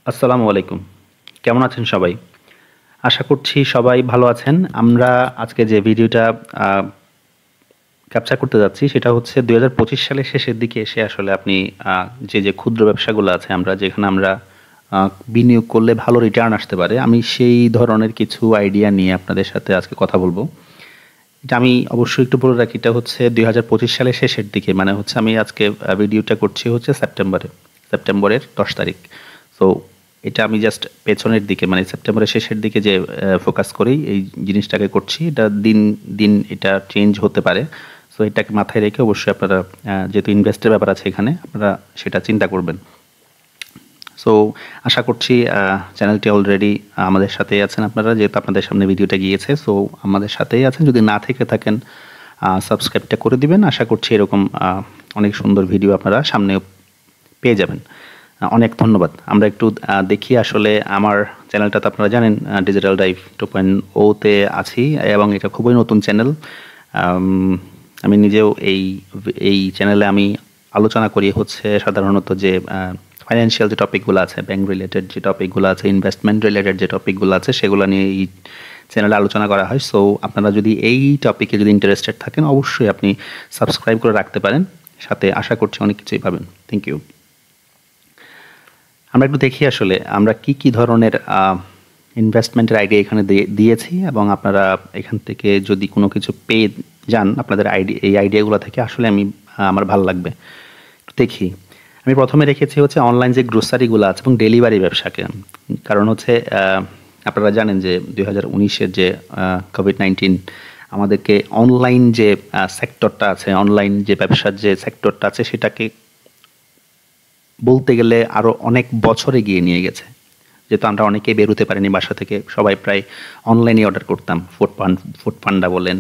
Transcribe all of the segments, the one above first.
আসসালামু আলাইকুম। কেমন আছেন সবাই? আশা করছি সবাই ভালো আছেন। আমরা আজকে যে ভিডিওটা আ ক্যাপচার করতে যাচ্ছি সেটা হচ্ছে ২০২৫ সালের শেষের দিকে এসে আসলে আপনি যে ক্ষুদ্র ব্যবসাগুলো আছে যেখানে আমরা আ বিনিয়োগ করলে ভালো রিটার্ন আসতে পারে, আমি সেই ধরনের কিছু আইডিয়া নিয়ে আপনাদের সাথে আজকে কথা বলব। এটা আমি অবশ্যই একটু বলে রাখি, এটা হচ্ছে ২০২৫ সালের শেষের দিকে, মানে হচ্ছে আমি আজকে ভিডিওটা করছি হচ্ছে সেপ্টেম্বরের ১০ তারিখ। সো এটা আমি জাস্ট পেছনের দিকে, মানে সেপ্টেম্বরের শেষের দিকে যে ফোকাস করেই এই জিনিসটাকে করছি। এটা দিন দিন এটা চেঞ্জ হতে পারে। সো এটাকে মাথায় রেখে অবশ্যই আপনারা, যেহেতু ইনভেস্টের ব্যাপার আছে এখানে, আপনারা সেটা চিন্তা করবেন। সো আশা করছি চ্যানেলটি অলরেডি আমাদের সাথেই আছেন আপনারা, যেহেতু আপনাদের সামনে ভিডিওটা গিয়েছে। সো আমাদের সাথেই আছেন, যদি না থেকে থাকেন সাবস্ক্রাইবটা করে দিবেন। আশা করছি এরকম অনেক সুন্দর ভিডিও আপনারা সামনেও পেয়ে যাবেন। অনেক ধন্যবাদ। আমরা একটু দেখি আসলে আমার চ্যানেলটা তো আপনারা জানেন, ডিজিটাল ডাইভ 2.0 তে আছি এবং এটা খুবই নতুন চ্যানেল। আমি নিজেও এই চ্যানেলে আমি আলোচনা করি হচ্ছে সাধারণত যে ফাইন্যান্সিয়াল যে টপিকগুলো আছে, ব্যাংক রিলেটেড যে টপিকগুলো আছে, ইনভেস্টমেন্ট রিলেটেড যে টপিকগুলো আছে, সেগুলো নিয়ে এই চ্যানেলে আলোচনা করা হয়। সো আপনারা যদি এই টপিকে যদি ইন্টারেস্টেড থাকেন, অবশ্যই আপনি সাবস্ক্রাইব করে রাখতে পারেন। সাথে আশা করছি অনেক কিছুই পাবেন। Thank you. আমরা একটু দেখি আসলে আমরা কি ধরনের ইনভেস্টমেন্টের আইডিয়া এখানে দিয়েছি, এবং আপনারা এখান থেকে যদি কোনো কিছু পেয়ে যান আপনাদের এই আইডিয়াগুলো থেকে, আসলে আমার ভালো লাগবে। একটু দেখি। আমি প্রথমে রেখেছি হচ্ছে অনলাইন যে গ্রোসারিগুলো আছে এবং ডেলিভারি ব্যবসাকে। কারণ হচ্ছে আপনারা জানেন যে 2019-এর যে কোভিড-19 আমাদেরকে অনলাইন যে সেক্টরটা আছে, অনলাইন যে ব্যবসার যে সেক্টরটা আছে, সেটাকে বলতে গেলে আরও অনেক বছর এগিয়ে নিয়ে গেছে। যেহেতু আমরা অনেকেই বেরোতে পারিনি বাসা থেকে, সবাই প্রায় অনলাইনে অর্ডার করতাম। ফুড পান্ডা বলেন,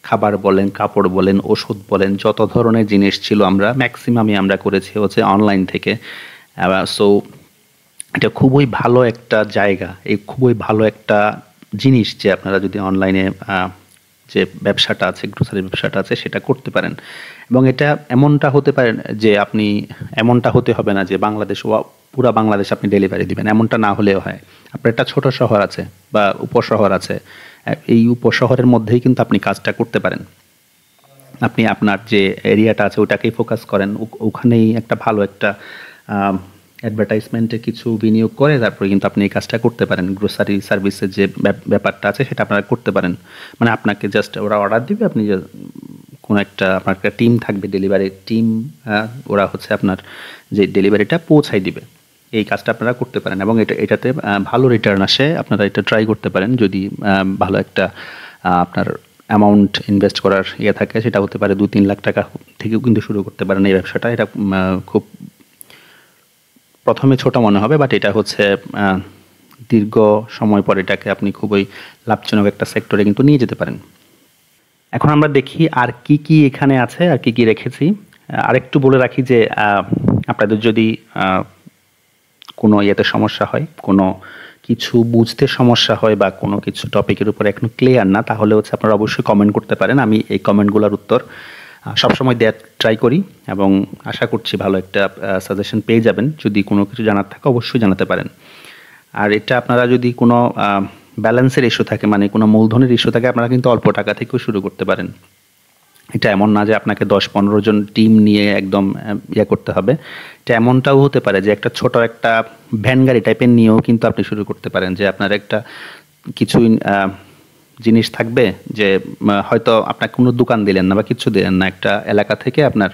খাবার বলেন, কাপড় বলেন, ওষুধ বলেন, যত ধরনের জিনিস ছিল ম্যাক্সিমামই আমরা করেছি হচ্ছে অনলাইন থেকে। সো এটা খুবই ভালো একটা জায়গা, খুবই ভালো একটা জিনিস যে আপনারা যদি অনলাইনে যে ব্যবসাটা আছে, গ্রোসারি ব্যবসাটা আছে, সেটা করতে পারেন। এবং এটা এমনটা হতে পারে যে এমনটা হতে হবে না যে পুরা বাংলাদেশ আপনি ডেলিভারি দিবেন, এমনটা না হলেও হয়। আপনার একটা ছোট শহর আছে বা উপশহর আছে, এই উপশহরের মধ্যেই কিন্তু আপনি কাজটা করতে পারেন। আপনি আপনার যে এরিয়াটা আছে ওটাকেই ফোকাস করেন, ওখানেই একটা ভালো একটা অ্যাডভার্টাইজমেন্টে কিছু বিনিয়োগ করে তারপরে কিন্তু আপনি এই কাজটা করতে পারেন। গ্রোসারি সার্ভিসের যে ব্যাপারটা আছে সেটা আপনারা করতে পারেন। মানে আপনাকে জাস্ট ওরা অর্ডার দিবে, আপনি কোনো আপনার একটা টিম থাকবে, ডেলিভারি টিম, ওরা হচ্ছে আপনার যে ডেলিভারিটা পৌঁছাই দিবে। এই কাজটা আপনারা করতে পারেন এবং এটাতে ভালো রিটার্ন আসে। আপনারা এটা ট্রাই করতে পারেন যদি ভালো একটা আপনার অ্যামাউন্ট ইনভেস্ট করার থাকে, সেটা হতে পারে 2-3 লাখ টাকা থেকেও কিন্তু শুরু করতে পারেন এই ব্যবসাটা। এটা খুব প্রথমে ছোট মনে হবে, বাট এটা হচ্ছে দীর্ঘ সময় পরে এটাকে আপনি খুবই লাভজনক একটা সেক্টরে কিন্তু নিয়ে যেতে পারেন। এখন আমরা দেখি আর কি এখানে আছে আর কি রেখেছি। আরেকটু বলে রাখি যে আপনাদের যদি কোনো সমস্যা হয়, কোনো কিছু বুঝতে সমস্যা হয় বা কোনো কিছু টপিকের উপর এখনো ক্লিয়ার না, তাহলে হচ্ছে আপনারা অবশ্যই কমেন্ট করতে পারেন। আমি এই কমেন্টগুলোর উত্তর সবসময় দেওয়ার ট্রাই করি এবং আশা করছি ভালো একটা সাজেশন পেয়ে যাবেন। যদি কোনো কিছু জানার থাকে অবশ্যই জানাতে পারেন। আর এটা আপনারা যদি কোনো ব্যালেন্সের ইস্যু থাকে, মানে কোনো মূলধনের ইস্যু থাকে, আপনারা কিন্তু অল্প টাকা থেকেও শুরু করতে পারেন। এটা এমন না যে আপনাকে 10-15 জন টিম নিয়ে একদম করতে হবে। এটা এমনটাও হতে পারে যে একটা ছোট একটা ভ্যান গাড়ি টাইপের নিয়েও কিন্তু আপনি শুরু করতে পারেন। যে আপনার একটা কিছু জিনিস থাকবে যে হয়তো আপনার কোনো দোকান দিলেন না বা কিছু দিলেন না, একটা এলাকা থেকে আপনার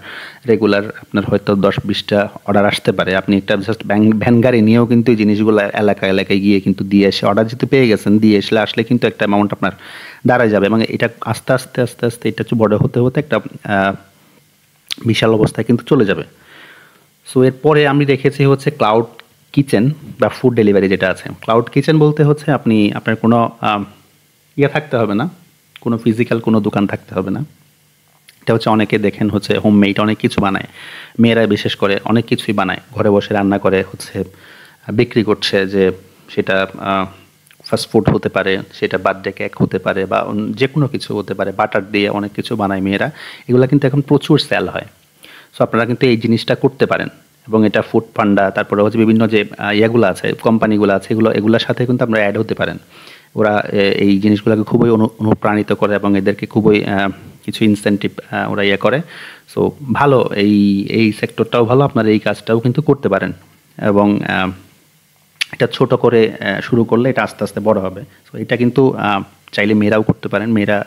রেগুলার আপনার হয়তো 10-20টা অর্ডার আসতে পারে। আপনি একটা জাস্ট ভ্যান গাড়ি নিয়েও কিন্তু এই জিনিসগুলো এলাকায় গিয়ে কিন্তু দিয়ে এসে, অর্ডার যেহেতু পেয়ে গেছেন, দিয়ে আসলে কিন্তু একটা অ্যামাউন্ট আপনার দাঁড়ায় যাবে এবং এটা আস্তে আস্তে এটা হচ্ছে বড় হতে একটা বিশাল অবস্থায় কিন্তু চলে যাবে। সো এরপরে আমি রেখেছি হচ্ছে ক্লাউড কিচেন বা ফুড ডেলিভারি যেটা আছে। ক্লাউড কিচেন বলতে হচ্ছে আপনার কোনো থাকতে হবে না, কোনো ফিজিক্যাল কোনো দোকান থাকতে হবে না। এটা হচ্ছে অনেকে দেখেন হচ্ছে হোমমেড অনেক কিছু বানায়, মেয়েরা বিশেষ করে অনেক কিছুই বানায়, ঘরে বসে রান্না করে হচ্ছে বিক্রি করছে। যে সেটা ফাস্ট ফুড হতে পারে, সেটা বার্থডে কেক হতে পারে বা যে কোনো কিছু হতে পারে, বাটার দিয়ে অনেক কিছু বানায় মেয়েরা। এগুলো কিন্তু এখন প্রচুর সেল হয়। সো আপনারা কিন্তু এই জিনিসটা করতে পারেন। এবং এটা ফুড পান্ডা, তারপরে হচ্ছে বিভিন্ন যে ইয়েগুলো আছে, কোম্পানিগুলো আছে, এগুলোর সাথে কিন্তু আপনারা অ্যাড হতে পারেন। ওরা এই জিনিসগুলোকে খুবই অনুপ্রাণিত করে এবং এদেরকে খুবই কিছু ইনসেন্টিভ ওরা ইয়ে করে। সো ভালো, এই সেক্টরটাও ভালো, আপনারা এই কাজটাও কিন্তু করতে পারেন। এবং এটা ছোট করে শুরু করলে এটা আস্তে আস্তে বড় হবে। সো এটা কিন্তু চাইলে মেয়েরাও করতে পারেন, মেয়েরা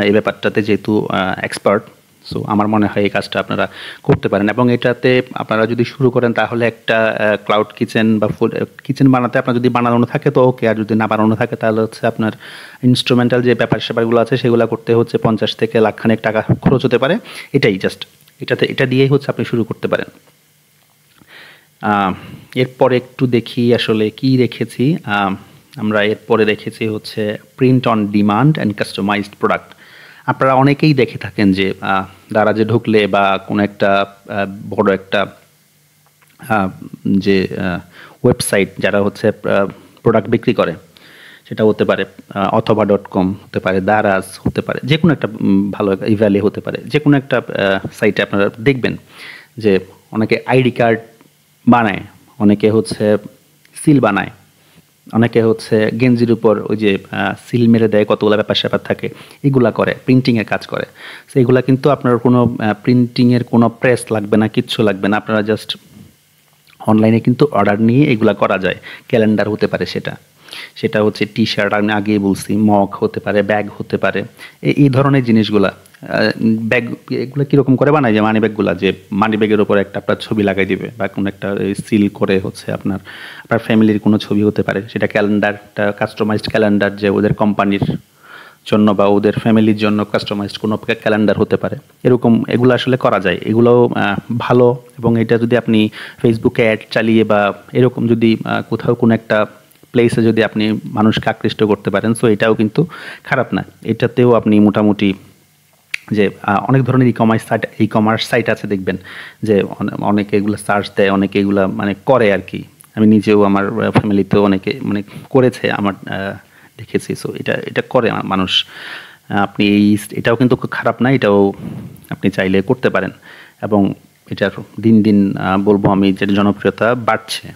এই ব্যাপারটাতে যেহেতু এক্সপার্ট। সো আমার মনে হয় এই কাজটা আপনারা করতে পারেন। এবং এটাতে আপনারা যদি শুরু করেন তাহলে একটা ক্লাউড কিচেন বা ফুড কিচেন বানাতে আপনার যদি বানানো থাকে তো ওকে, আর যদি না বানানো থাকে তাহলে হচ্ছে আপনার ইনস্ট্রুমেন্টাল যে ব্যাপার স্যাপারগুলো আছে সেগুলো করতে হচ্ছে 50 থেকে লাখখানেক টাকা খরচ হতে পারে। এটাই জাস্ট এটা দিয়েই হচ্ছে আপনি শুরু করতে পারেন। এরপরে একটু দেখি আসলে কি রেখেছি। আমরা এরপরে রেখেছি হচ্ছে print on demand and customized product. আপনারা অনেকেই দেখে থাকেন যে দারাজে ঢুকলে বা কোনো একটা বড় একটা যে ওয়েবসাইট যারা হচ্ছে প্রোডাক্ট বিক্রি করে, সেটা হতে পারে অথবা.com, হতে পারে দারাজ, হতে পারে যে কোনো একটা ভালো ইভ্যালি, হতে পারে যে কোনো একটা সাইটে আপনারা দেখবেন যে অনেকে আইডি কার্ড বানায়, অনেকে হচ্ছে সিল বানায়, অনেকে হচ্ছে গেঞ্জির উপর ওই যে সিল মেরে দেয়, কতগুলো ব্যাপার স্যাপার থাকে, এগুলা করে, প্রিন্টিংয়ের কাজ করে। সো এগুলা কিন্তু আপনার কোনো প্রিন্টিংয়ের কোনো প্রেস লাগবে না, কিচ্ছু লাগবে না। আপনারা জাস্ট অনলাইনে কিন্তু অর্ডার নিয়ে এগুলা করা যায়। ক্যালেন্ডার হতে পারে, সেটা হচ্ছে টি শার্ট, আমি আগেই বলছি, মগ হতে পারে, ব্যাগ হতে পারে, এই ধরনের জিনিসগুলা। ব্যাগ এগুলো কীরকম করে বানায়, যে মানি ব্যাগগুলা, যে মানি ব্যাগের উপর একটা আপনার ছবি লাগাই দিবে বা কোনো একটা সিল করে হচ্ছে আপনার ফ্যামিলির কোনো ছবি হতে পারে, সেটা ক্যালেন্ডারটা কাস্টমাইজড ক্যালেন্ডার, যে ওদের কোম্পানির জন্য বা ওদের ফ্যামিলির জন্য কাস্টমাইজড কোনো ক্যালেন্ডার হতে পারে। এগুলো আসলে করা যায়, এগুলোও ভালো। এবং এটা যদি আপনি ফেসবুকে অ্যাড চালিয়ে বা এরকম যদি কোথাও কোনো একটা প্লেসে যদি আপনি মানুষকে আকৃষ্ট করতে পারেন, সো এটাও কিন্তু খারাপ না। এটাতেও আপনি মোটামুটি যে অনেক ধরনের ই-কমার্স সাইট আছে, দেখবেন যে অনেকে এগুলো সার্চ দেয়, অনেকে এগুলো মানে করে আর কি। আমি নিজেও আমার ফ্যামিলিতেও অনেকে মানে করেছে, আমার দেখেছি। সো এটা করে মানুষ। আপনি এটাও কিন্তু খারাপ না, এটাও আপনি চাইলে করতে পারেন। এবং এটার দিন দিন বলবো আমি যে জনপ্রিয়তা বাড়ছে।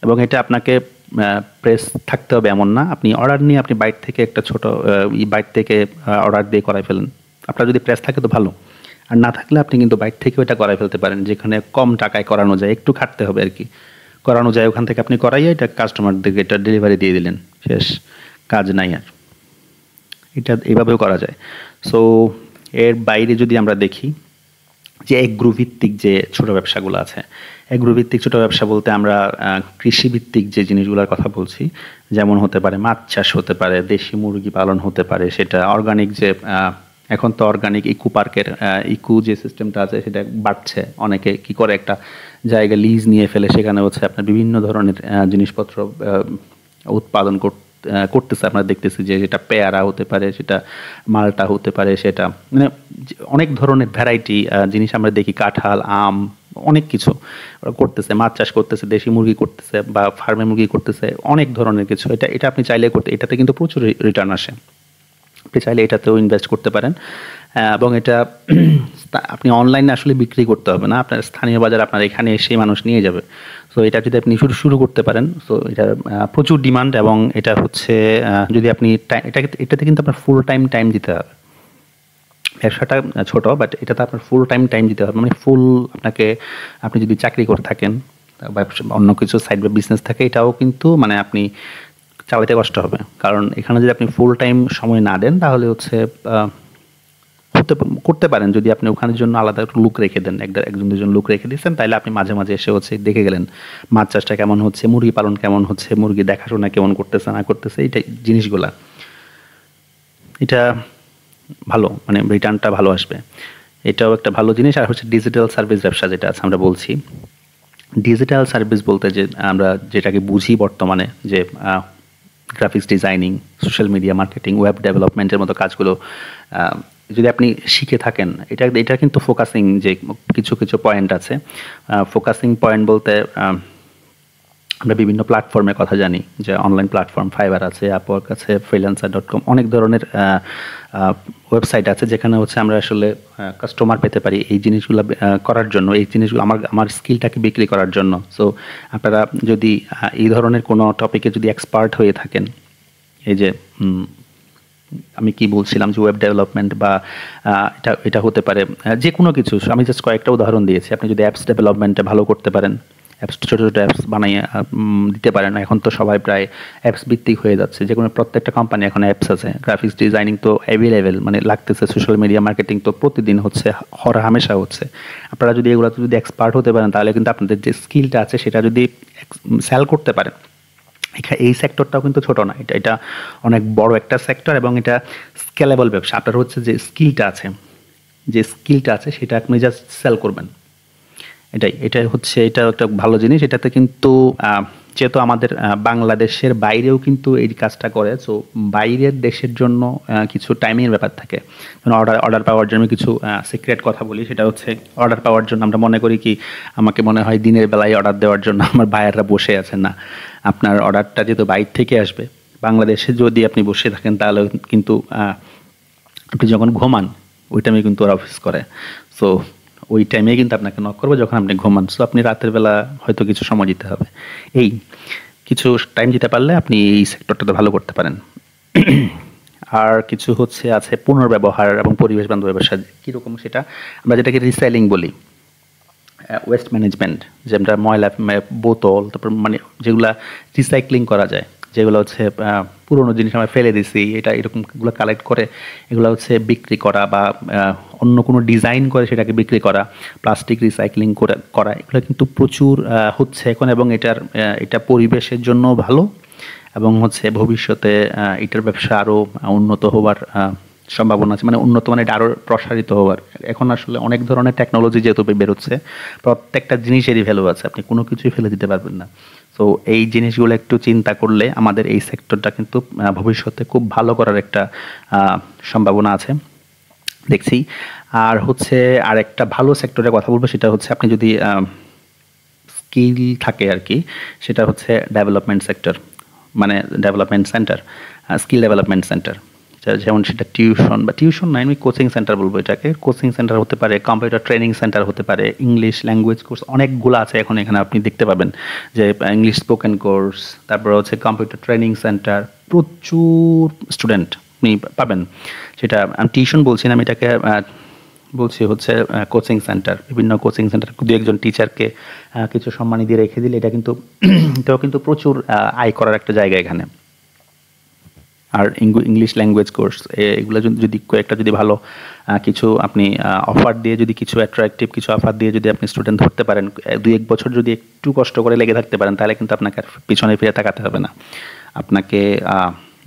এবং এটা আপনাকে প্রেস থাকতে হবে এমন না, আপনি অর্ডার নিয়ে আপনি বাইরে থেকে একটা ছোট বাইরে থেকে অর্ডার দিয়ে করাই ফেলেন। আপনার যদি প্রেস থাকে তো ভালো, আর না থাকলে আপনি কিন্তু বাইরে থেকে ওটা করাই ফেলতে পারেন, যেখানে কম টাকায় করানো যায়, একটু খাটতে হবে আর কি, করানো যায়। ওখান থেকে আপনি করাইয়ে এটা কাস্টমারদেরকে এটা ডেলিভারি দিয়ে দিলেন, শেষ, কাজ নাই আর। এটা এভাবেও করা যায়। সো এর বাইরে যদি আমরা দেখি যে এগ্রোভিত্তিক যে ছোট ব্যবসাগুলো আছে, এগ্রোভিত্তিক ছোট ব্যবসা বলতে আমরা কৃষিভিত্তিক যে জিনিসগুলোর কথা বলছি, যেমন হতে পারে মাছ চাষ, হতে পারে দেশি মুরগি পালন, হতে পারে সেটা অর্গানিক যে এখন তো অর্গানিক ইকো পার্কের ইকো যে সিস্টেমটা আছে সেটা বাড়ছে। অনেকে কি করে একটা জায়গা লিজ নিয়ে ফেলে, সেখানে হচ্ছে আপনার বিভিন্ন ধরনের জিনিসপত্র উৎপাদন করতেছে। আমরা দেখতেছি যে সেটা পেয়ারা হতে পারে, সেটা মালটা হতে পারে, সেটা মানে অনেক ধরনের ভ্যারাইটি জিনিস আমরা দেখি, কাঁঠাল, আম, অনেক কিছু ওরা করতেছে, মাছ চাষ করতেছে, দেশি মুরগি করতেছে বা ফার্মে মুরগি করতেছে, অনেক ধরনের কিছু। এটা আপনি চাইলে করতে, এটাতে কিন্তু প্রচুর রিটার্ন আসে, আপনি চাইলে এটাতেও ইনভেস্ট করতে পারেন। এবং এটা আপনি অনলাইনে আসলে বিক্রি করতে হবে না, আপনার স্থানীয় বাজার আপনার এখানে এসে মানুষ নিয়ে যাবে। সো এটা যদি আপনি শুরু করতে পারেন, সো এটা প্রচুর ডিমান্ড। এবং এটা হচ্ছে যদি আপনি এটাতে কিন্তু আপনার ফুল টাইম দিতে হবে। ব্যবসাটা ছোট, বাট এটাতে আপনার ফুল টাইম দিতে হবে, মানে ফুল আপনাকে, আপনি যদি চাকরি করে থাকেন বা অন্য কিছু সাইড বা বিজনেস থাকে, এটাও কিন্তু মানে আপনি চালাতে কষ্ট হবে। কারণ এখানে যদি আপনি ফুল টাইম সময় না দেন তাহলে হচ্ছে করতে পারেন যদি আপনি ওখানের জন্য আলাদা একটু লুক রেখে দেন, একজন দুজন লুক রেখে দিচ্ছেন, তাহলে আপনি মাঝে মাঝে এসে হচ্ছে দেখে গেলেন মাছ চাষটা কেমন হচ্ছে, মুরগি পালন কেমন হচ্ছে, মুরগি দেখাশোনা কেমন করতেছে না করতেছে, এইটা জিনিসগুলা, এটা ভালো, মানে রিটার্নটা ভালো আসবে। এটাও একটা ভালো জিনিস। আর হচ্ছে ডিজিটাল সার্ভিস ব্যবসা যেটা আছে, আমরা বলছি ডিজিটাল সার্ভিস বলতে যে আমরা যেটাকে বুঝি বর্তমানে, যে graphics designing, social media marketing, web ডেভেলপমেন্টের মতো কাজগুলো যদি আপনি শিখে থাকেন, এটা কিন্তু ফোকাসিং যে কিছু পয়েন্ট আছে। ফোকাসিং পয়েন্ট বলতে আমরা বিভিন্ন প্ল্যাটফর্মের কথা জানি, যে অনলাইন প্ল্যাটফর্ম ফাইবার আছে, আপওয়ার্ক আছে, freelancer.com, অনেক ধরনের ওয়েবসাইট আছে যেখানে হচ্ছে আমরা আসলে কাস্টমার পেতে পারি এই জিনিসগুলো করার জন্য, এই জিনিসগুলো আমার স্কিলটাকে বিক্রি করার জন্য। সো আপনারা যদি এই ধরনের কোনো টপিকে যদি এক্সপার্ট হয়ে থাকেন, এই যে আমি কি বলছিলাম যে ওয়েব ডেভেলপমেন্ট বা এটা হতে পারে যে কোনো কিছু, আমি জাস্ট কয়েকটা উদাহরণ দিয়েছি। আপনি যদি অ্যাপস ডেভেলপমেন্টে ভালো করতে পারেন, অ্যাপস ছোটো ছোটো অ্যাপস বানিয়ে দিতে পারেন, এখন তো সবাই প্রায় অ্যাপস ভিত্তিক হয়ে যাচ্ছে, যে কোনো প্রত্যেকটা কোম্পানি এখন অ্যাপস আছে। গ্রাফিক্স ডিজাইনিং তো অ্যাভেলেবেল, মানে লাগতেছে। সোশ্যাল মিডিয়া মার্কেটিং তো প্রতিদিন হচ্ছে, হামেশা হচ্ছে। আপনারা যদি এগুলোতে যদি এক্সপার্ট হতে পারেন, তাহলে কিন্তু আপনাদের যে স্কিলটা আছে সেটা যদি সেল করতে পারেন, এই সেক্টরটাও কিন্তু ছোট না, এটা অনেক বড় একটা সেক্টর এবং এটা স্কেলেবল ব্যবসা। আপনার হচ্ছে যে স্কিলটা আছে সেটা আপনি জাস্ট সেল করবেন, এটাই হচ্ছে, এটা একটা ভালো জিনিস। এটাতে কিন্তু যেহেতু আমাদের বাংলাদেশের বাইরেও কিন্তু এই কাজটা করে, সো বাইরের দেশের জন্য কিছু টাইমের ব্যাপার থাকে। অর্ডার পাওয়ার জন্য কিছু সিক্রেট কথা বলি, সেটা হচ্ছে অর্ডার পাওয়ার জন্য আমরা মনে করি কি, আমাকে মনে হয় দিনের বেলায় অর্ডার দেওয়ার জন্য আমার বায়াররা বসে আছে। না, আপনার অর্ডারটা যেহেতু বাইরে থেকে আসবে, বাংলাদেশে যদি আপনি বসে থাকেন তাহলে কিন্তু আপনি যখন ঘুমান ওই টাইমে কিন্তু ওরা অফিস করে। সো ওই টাইমে কিন্তু আপনাকে নক করবে যখন আপনি ঘুমান। সো আপনি রাতের বেলা হয়তো কিছু সময় দিতে হবে, এই কিছু টাইম দিতে পারলে আপনি এই সেক্টরটাতে ভালো করতে পারেন। আর কিছু হচ্ছে আছে পুনর্ব্যবহার এবং পরিবেশ বান্ধব ব্যবসা, কীরকম সেটা আমরা যেটাকে রিসাইক্লিং বলি, ওয়েস্ট ম্যানেজমেন্ট, যেটা ময়লা বোতল, তারপর মানে যেগুলা রিসাইক্লিং করা যায়, যেগুলো হচ্ছে পুরোনো জিনিস আমরা ফেলে দিছি, এটা এরকমগুলো কালেক্ট করে এগুলো হচ্ছে বিক্রি করা বা অন্য কোনো ডিজাইন করে সেটাকে বিক্রি করা, প্লাস্টিক রিসাইক্লিং করা, এগুলো কিন্তু প্রচুর হচ্ছে এখন, এবং এটা পরিবেশের জন্য ভালো, এবং হচ্ছে ভবিষ্যতে এটার ব্যবসা আরও উন্নত হওয়ার সম্ভাবনা আছে, মানে উন্নত মানে এটা আরও প্রসারিত হওয়ার। এখন আসলে অনেক ধরনের টেকনোলজি যেহেতু বেরোচ্ছে, প্রত্যেকটা জিনিসেরই ভ্যালু আছে, আপনি কোনো কিছুই ফেলে দিতে পারবেন না। সো এই জিনিসগুলো একটু চিন্তা করলে আমাদের এই সেক্টরটা কিন্তু ভবিষ্যতে খুব ভালো করার একটা সম্ভাবনা আছে, দেখছি। আর হচ্ছে আর একটা ভালো সেক্টরের কথা বলবো, সেটা হচ্ছে আপনি যদি স্কিল থাকে আর কি, সেটা হচ্ছে ডেভেলপমেন্ট সেক্টর, মানে development centre, skill development centre. যেমন সেটা টিউশন নয়, আমি কোচিং সেন্টার বলবো এটাকে। কোচিং সেন্টার হতে পারে, কম্পিউটার ট্রেনিং সেন্টার হতে পারে, ইংলিশ ল্যাঙ্গুয়েজ কোর্স অনেকগুলো আছে এখন এখানে, আপনি দেখতে পাবেন যে ইংলিশ স্পোকেন কোর্স, তারপর হচ্ছে কম্পিউটার ট্রেনিং সেন্টার, প্রচুর স্টুডেন্ট আপনি পাবেন। সেটা আমি টিউশন বলছি না, আমি এটাকে বলছি হচ্ছে কোচিং সেন্টার। বিভিন্ন কোচিং সেন্টার দু একজন টিচারকে কিছু সম্মানী দিয়ে রেখে দিলে এটাও কিন্তু প্রচুর আয় করার একটা জায়গা এখানে। আর ইংলিশ ল্যাঙ্গুয়েজ কোর্স, এগুলো যদি কয়েকটা যদি ভালো কিছু আপনি অফার দিয়ে, যদি কিছু অ্যাট্রাকটিভ কিছু অফার দিয়ে যদি আপনি স্টুডেন্ট ধরতে পারেন, 2-1 বছর যদি একটু কষ্ট করে লেগে থাকতে পারেন, তাহলে কিন্তু আপনাকে আর পিছনে ফিরে তাকাতে হবে না। আপনাকে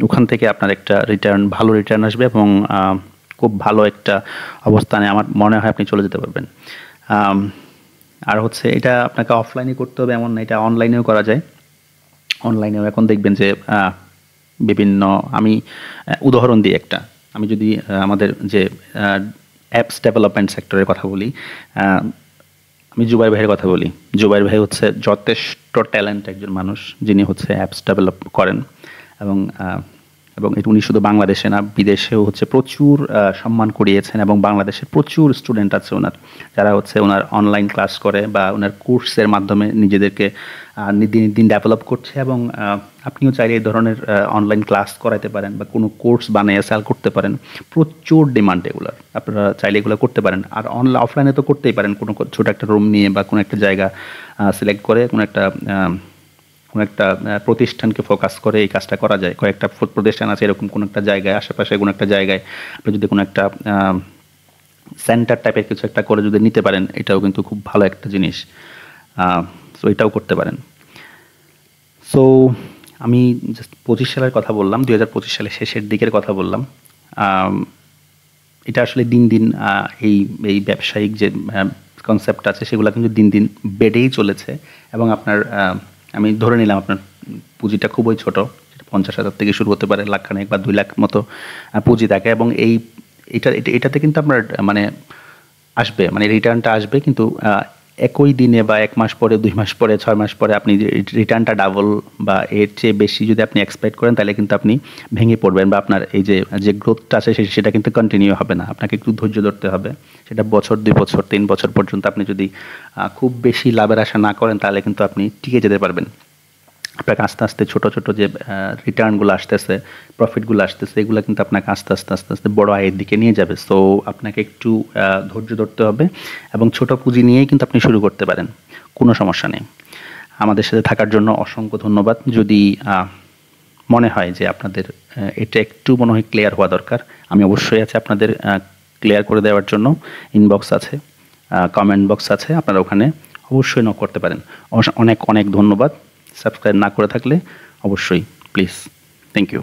ওখান থেকে আপনার একটা ভালো রিটার্ন আসবে, এবং খুব ভালো একটা অবস্থানে আমার মনে হয় আপনি চলে যেতে পারবেন। আর হচ্ছে এটা আপনাকে অফলাইনে করতে হবে এমন না, এটা অনলাইনেও করা যায়। অনলাইনেও এখন দেখবেন যে বিভিন্ন, আমি উদাহরণ দিই একটা, আমি যদি আমাদের যে অ্যাপস ডেভেলপমেন্ট সেক্টরের কথা বলি, আমি জুবাইর ভাইয়ের কথা বলি। জুবাইর ভাই হচ্ছে যথেষ্ট ট্যালেন্ট একজন মানুষ, যিনি হচ্ছে অ্যাপস ডেভেলপ করেন, এবং উনি শুধু বাংলাদেশে না, বিদেশেও হচ্ছে প্রচুর সম্মান কুড়িয়েছেন, এবং বাংলাদেশের প্রচুর স্টুডেন্ট আছে ওনার, যারা হচ্ছে ওনার অনলাইন ক্লাস করে বা ওনার কোর্সের মাধ্যমে নিজেদেরকে দিন ডেভেলপ করছে। এবং আপনিও চাইলে এই ধরনের অনলাইন ক্লাস করাইতে পারেন বা কোনো কোর্স বানিয়ে সেল করতে পারেন, প্রচুর ডিমান্ড এগুলোর, আপনারা চাইলে এগুলো করতে পারেন। আর অফলাইনে তো করতেই পারেন, কোনো ছোটো একটা রুম নিয়ে বা কোনো একটা জায়গা সিলেক্ট করে কোনো একটা প্রতিষ্ঠানকে ফোকাস করে এই কাজটা করা যায়। কয়েকটা প্রতিষ্ঠান আছে এরকম, কোনো একটা জায়গায় আশেপাশে কোনো একটা জায়গায় আপনি যদি কোনো একটা সেন্টার টাইপের কিছু একটা করে যদি নিতে পারেন, এটাও কিন্তু খুব ভালো একটা জিনিস। সো এটাও করতে পারেন। সো আমি জাস্ট 25 সালের কথা বললাম, 2025 সালের শেষের দিকের কথা বললাম। এটা আসলে দিন দিন এই ব্যবসায়িক যে কনসেপ্ট আছে সেগুলো কিন্তু দিন দিন বেড়েই চলেছে, এবং আপনার আমি ধরে নিলাম আপনার পুঁজিটা খুবই ছোট, 50,000 থেকে শুরু হতে পারে, লাখখানেক বা 2 লাখ মতো পুঁজি থাকে, এবং এটাতে কিন্তু আপনার মানে আসবে, মানে রিটার্নটা আসবে, কিন্তু একই দিনে বা 1 মাস পরে, 2 মাস পরে, 6 মাস পরে আপনি রিটার্নটা ডাবল বা এর চেয়ে বেশি যদি আপনি এক্সপেক্ট করেন, তাহলে কিন্তু আপনি ভেঙে পড়বেন বা আপনার এই যে গ্রোথটা আছে সেটা কিন্তু কন্টিনিউ হবে না। আপনাকে একটু ধৈর্য ধরতে হবে। সেটা বছর, 2 বছর, 3 বছর পর্যন্ত আপনি যদি খুব বেশি লাভের আশা না করেন, তাহলে কিন্তু আপনি টিকে যেতে পারবেন। আপনাকে আস্তে আস্তে ছোট ছোট যে রিটার্নগুলো আসতেছে, প্রফিটগুলো আসতেছে, এগুলো কিন্তু আপনাকে আস্তে আস্তে আস্তে আস্তে বড় আয়ের দিকে নিয়ে যাবে। সো আপনাকে একটু ধৈর্য ধরতে হবে এবং ছোট পুঁজি নিয়েই কিন্তু আপনি শুরু করতে পারেন, কোনো সমস্যা নেই। আমাদের সাথে থাকার জন্য অসংখ্য ধন্যবাদ। যদি মনে হয় যে আপনাদের এটা একটু মনে হয় ক্লিয়ার হওয়া দরকার, আমি অবশ্যই আছি আপনাদের ক্লিয়ার করে দেওয়ার জন্য। ইনবক্স আছে, কমেন্ট বক্স আছে, আপনারা ওখানে অবশ্যই নক করতে পারেন। অনেক অনেক ধন্যবাদ। সাবস্ক্রাইব না করে থাকলে অবশ্যই প্লিজ। Thank you.